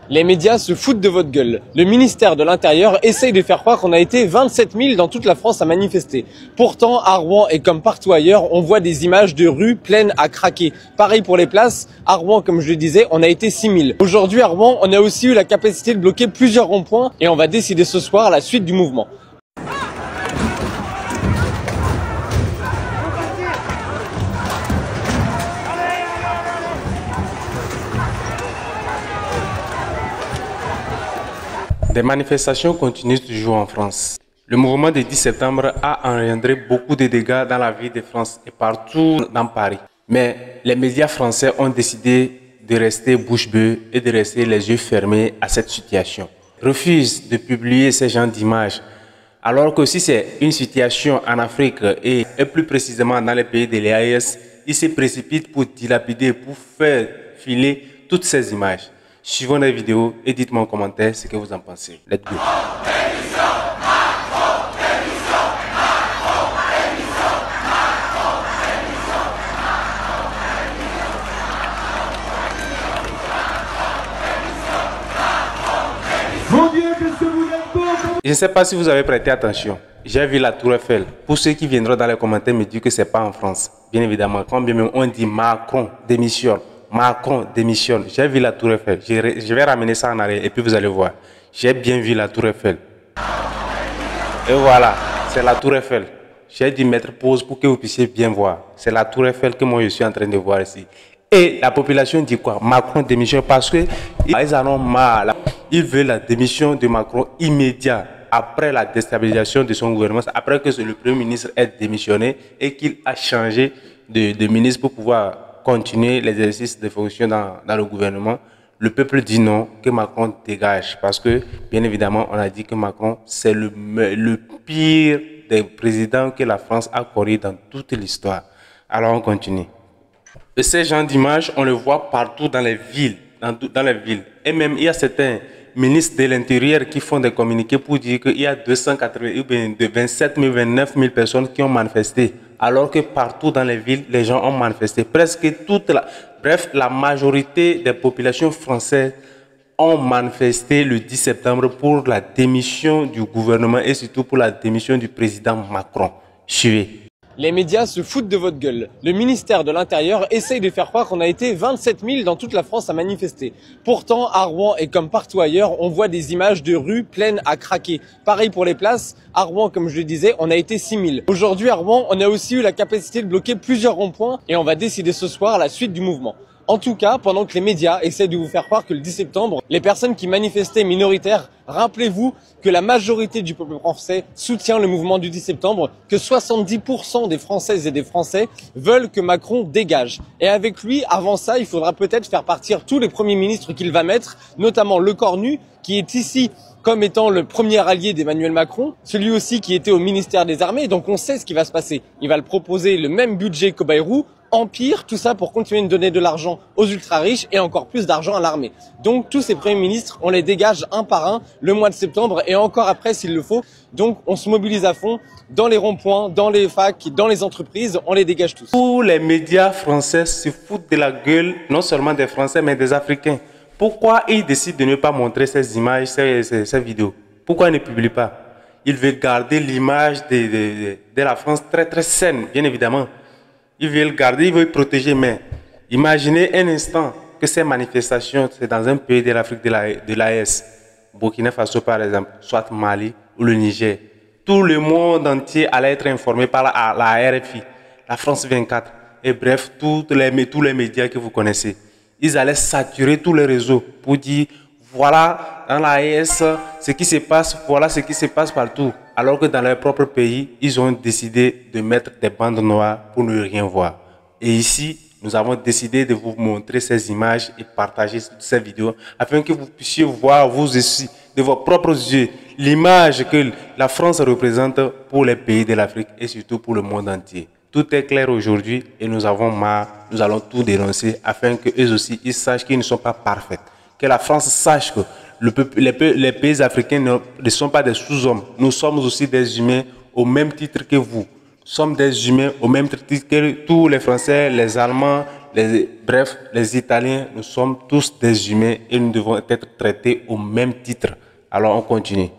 Les médias se foutent de votre gueule. Le ministère de l'Intérieur essaye de faire croire qu'on a été 27 000 dans toute la France à manifester. Pourtant, à Rouen et comme partout ailleurs, on voit des images de rues pleines à craquer. Pareil pour les places. À Rouen, comme je le disais, on a été 6 000. Aujourd'hui, à Rouen, on a aussi eu la capacité de bloquer plusieurs ronds-points et on va décider ce soir la suite du mouvement. Des manifestations continuent toujours en France. Le mouvement du 10 septembre a engendré beaucoup de dégâts dans la ville de France et partout dans Paris. Mais les médias français ont décidé de rester bouche bée et de rester les yeux fermés à cette situation. Ils refusent de publier ces genres d'images. Alors que si c'est une situation en Afrique et plus précisément dans les pays de l'EAS, ils se précipitent pour dilapider, pour faire filer toutes ces images. Suivons la vidéo et dites-moi en commentaire ce que vous en pensez. Let's go. Je ne sais pas si vous avez prêté attention. J'ai vu la Tour Eiffel. Pour ceux qui viendront dans les commentaires me dire que ce n'est pas en France. Bien évidemment, quand bien même on dit Macron démissionne. Macron démissionne. J'ai vu la Tour Eiffel. Je vais ramener ça en arrière et puis vous allez voir. J'ai bien vu la Tour Eiffel. Et voilà, c'est la Tour Eiffel. J'ai dû mettre pause pour que vous puissiez bien voir. C'est la Tour Eiffel que moi je suis en train de voir ici. Et la population dit quoi? Macron démissionne parce que ils en ont marre. Ils veulent la démission de Macron immédiat après la déstabilisation de son gouvernement, après que le Premier ministre ait démissionné et qu'il a changé de ministre pour pouvoir continuer l'exercice de fonction dans le gouvernement. Le peuple dit non, que Macron dégage. Parce que, bien évidemment, on a dit que Macron, c'est le pire des présidents que la France a connu dans toute l'histoire. Alors, on continue. Et ces genres d'images, on le voit partout dans les villes. Dans les villes. Et même, il y a certains ministres de l'Intérieur qui font des communiqués pour dire qu'il y a 27 000, 29 000 personnes qui ont manifesté. Alors que partout dans les villes, les gens ont manifesté. Presque la majorité des populations françaises ont manifesté le 10 septembre pour la démission du gouvernement et surtout pour la démission du président Macron. Suivez. Les médias se foutent de votre gueule. Le ministère de l'Intérieur essaye de faire croire qu'on a été 27 000 dans toute la France à manifester. Pourtant, à Rouen et comme partout ailleurs, on voit des images de rues pleines à craquer. Pareil pour les places. À Rouen, comme je le disais, on a été 6 000. Aujourd'hui, à Rouen, on a aussi eu la capacité de bloquer plusieurs ronds-points et on va décider ce soir la suite du mouvement. En tout cas, pendant que les médias essaient de vous faire croire que le 10 septembre, les personnes qui manifestaient minoritaires, rappelez-vous que la majorité du peuple français soutient le mouvement du 10 septembre, que 70% des Françaises et des Français veulent que Macron dégage. Et avec lui, avant ça, il faudra peut-être faire partir tous les premiers ministres qu'il va mettre, notamment Lecornu, qui est ici comme étant le premier allié d'Emmanuel Macron, celui aussi qui était au ministère des Armées, donc on sait ce qui va se passer. Il va le proposer le même budget qu'au Bayrou, empire, tout ça pour continuer de donner de l'argent aux ultra-riches et encore plus d'argent à l'armée. Donc tous ces premiers ministres, on les dégage un par un le mois de septembre et encore après s'il le faut. Donc on se mobilise à fond dans les ronds-points, dans les facs, dans les entreprises, on les dégage tous. Tous les médias français se foutent de la gueule, non seulement des Français mais des Africains. Pourquoi ils décident de ne pas montrer ces images, ces vidéos? Pourquoi ils ne publient pas? Ils veulent garder l'image de la France très saine, bien évidemment. Ils veulent garder, ils veulent protéger, mais imaginez un instant que ces manifestations, c'est dans un pays de l'Afrique de l'AES, Burkina Faso par exemple, soit Mali ou le Niger. Tout le monde entier allait être informé par la RFI, la France 24, et bref, tous les médias que vous connaissez. Ils allaient saturer tous les réseaux pour dire, voilà, dans l'AES, ce qui se passe, voilà ce qui se passe partout. Alors que dans leur propre pays, ils ont décidé de mettre des bandes noires pour ne rien voir. Et ici, nous avons décidé de vous montrer ces images et partager ces vidéos afin que vous puissiez voir vous aussi, de vos propres yeux, l'image que la France représente pour les pays de l'Afrique et surtout pour le monde entier. Tout est clair aujourd'hui et nous avons marre, nous allons tout dénoncer afin qu'eux aussi ils sachent qu'ils ne sont pas parfaits. Que la France sache que les pays africains ne sont pas des sous-hommes. Nous sommes aussi des humains au même titre que vous. Nous sommes des humains au même titre que tous les Français, les Allemands, bref, les Italiens, nous sommes tous des humains et nous devons être traités au même titre. Alors on continue.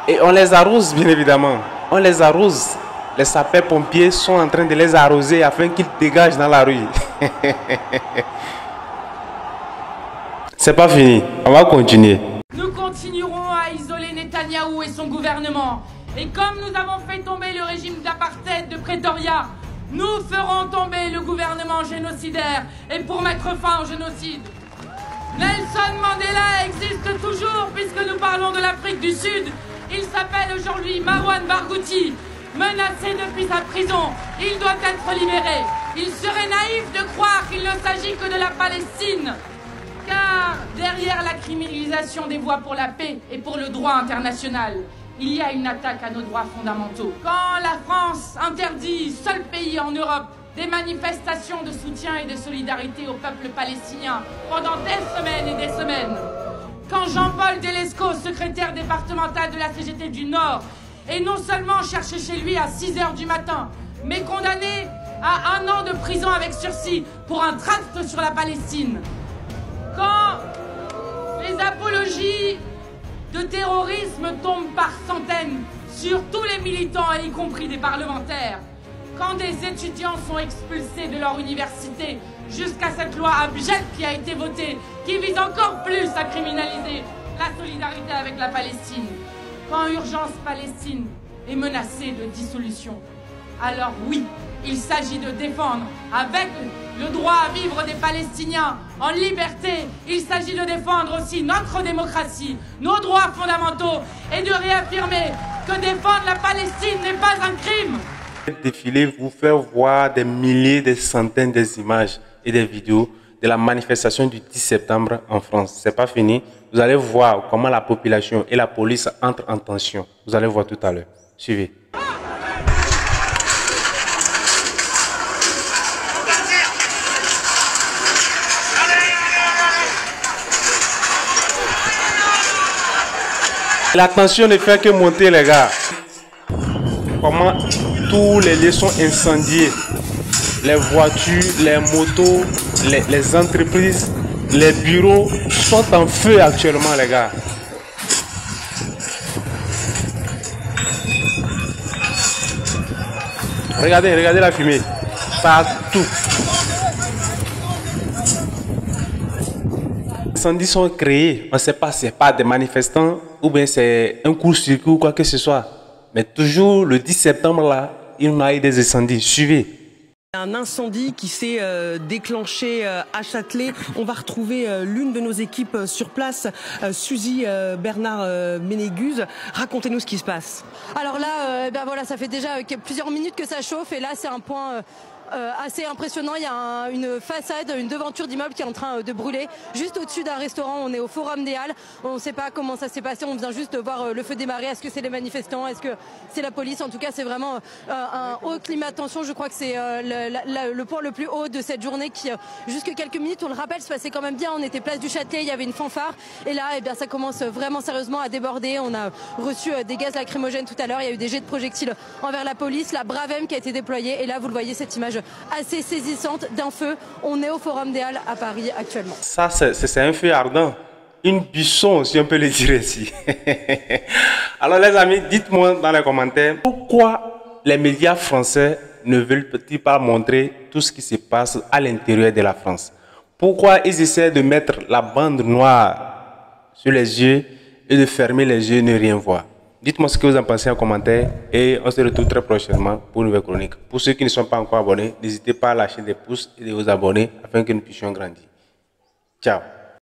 Et on les arrose, bien évidemment. On les arrose. Les sapeurs-pompiers sont en train de les arroser afin qu'ils dégagent dans la rue. C'est pas fini. On va continuer. Nous continuerons à isoler Netanyahou et son gouvernement. Et comme nous avons fait tomber le régime d'apartheid de Pretoria, nous ferons tomber le gouvernement génocidaire et pour mettre fin au génocide. Nelson Mandela existe toujours puisque nous parlons de l'Afrique du Sud. Il s'appelle aujourd'hui Marwan Barghouti, menacé depuis sa prison. Il doit être libéré. Il serait naïf de croire qu'il ne s'agit que de la Palestine. Car derrière la criminalisation des voix pour la paix et pour le droit international, il y a une attaque à nos droits fondamentaux. Quand la France interdit, seul pays en Europe, des manifestations de soutien et de solidarité au peuple palestinien pendant des semaines et des semaines. Quand Jean-Paul Delesco, secrétaire départemental de la CGT du Nord, est non seulement cherché chez lui à 6 h du matin, mais condamné à 1 an de prison avec sursis pour un tract sur la Palestine. Quand les apologies de terrorisme tombent par centaines sur tous les militants, y compris des parlementaires. Quand des étudiants sont expulsés de leur université, jusqu'à cette loi abjecte qui a été votée, qui vise encore plus à criminaliser la solidarité avec la Palestine. Quand Urgence Palestine est menacée de dissolution, alors oui, il s'agit de défendre avec le droit à vivre des Palestiniens en liberté. Il s'agit de défendre aussi notre démocratie, nos droits fondamentaux et de réaffirmer que défendre la Palestine n'est pas un crime. Défiler, vous faire voir des milliers, des centaines d'images et des vidéos de la manifestation du 10 septembre en France. C'est pas fini. Vous allez voir comment la population et la police entrent en tension. Vous allez voir tout à l'heure. Suivez. La tension ne fait que monter, les gars. Comment tous les lieux sont incendiés. Les voitures, les motos, les entreprises, les bureaux sont en feu actuellement, les gars. Regardez, regardez la fumée. Partout. Les incendies sont créés. On ne sait pas si c'est pas des manifestants ou bien c'est un court-circuit ou quoi que ce soit. Mais toujours le 10 septembre, là, il y a eu des incendies. Suivez. Un incendie qui s'est déclenché à Châtelet. On va retrouver l'une de nos équipes sur place, Suzy Bernard Ménéguse. Racontez-nous ce qui se passe. Alors là, ben voilà, ça fait déjà plusieurs minutes que ça chauffe et là c'est un point assez impressionnant. Il y a une façade, une devanture d'immeuble qui est en train de brûler juste au-dessus d'un restaurant. On est au Forum des Halles. On ne sait pas comment ça s'est passé. On vient juste de voir le feu démarrer. Est-ce que c'est les manifestants? Est-ce que c'est la police? En tout cas, c'est vraiment un haut climat de tension. Je crois que c'est le point le plus haut de cette journée qui, jusque quelques minutes, on le rappelle, se passait quand même bien. On était place du Châtelet, il y avait une fanfare. Et là, eh bien, ça commence vraiment sérieusement à déborder. On a reçu des gaz lacrymogènes tout à l'heure. Il y a eu des jets de projectiles envers la police, la Bravem qui a été déployée. Et là, vous le voyez, cette image assez saisissante d'un feu. On est au Forum des Halles à Paris actuellement. Ça, c'est un feu ardent. Une buisson, si on peut le dire ici. Alors les amis, dites-moi dans les commentaires, pourquoi les médias français ne veulent-ils pas montrer tout ce qui se passe à l'intérieur de la France? Pourquoi ils essaient de mettre la bande noire sur les yeux et de fermer les yeux et ne rien voir? Dites-moi ce que vous en pensez en commentaire et on se retrouve très prochainement pour une nouvelle chronique. Pour ceux qui ne sont pas encore abonnés, n'hésitez pas à lâcher des pouces et de vous abonner afin que nous puissions grandir. Ciao.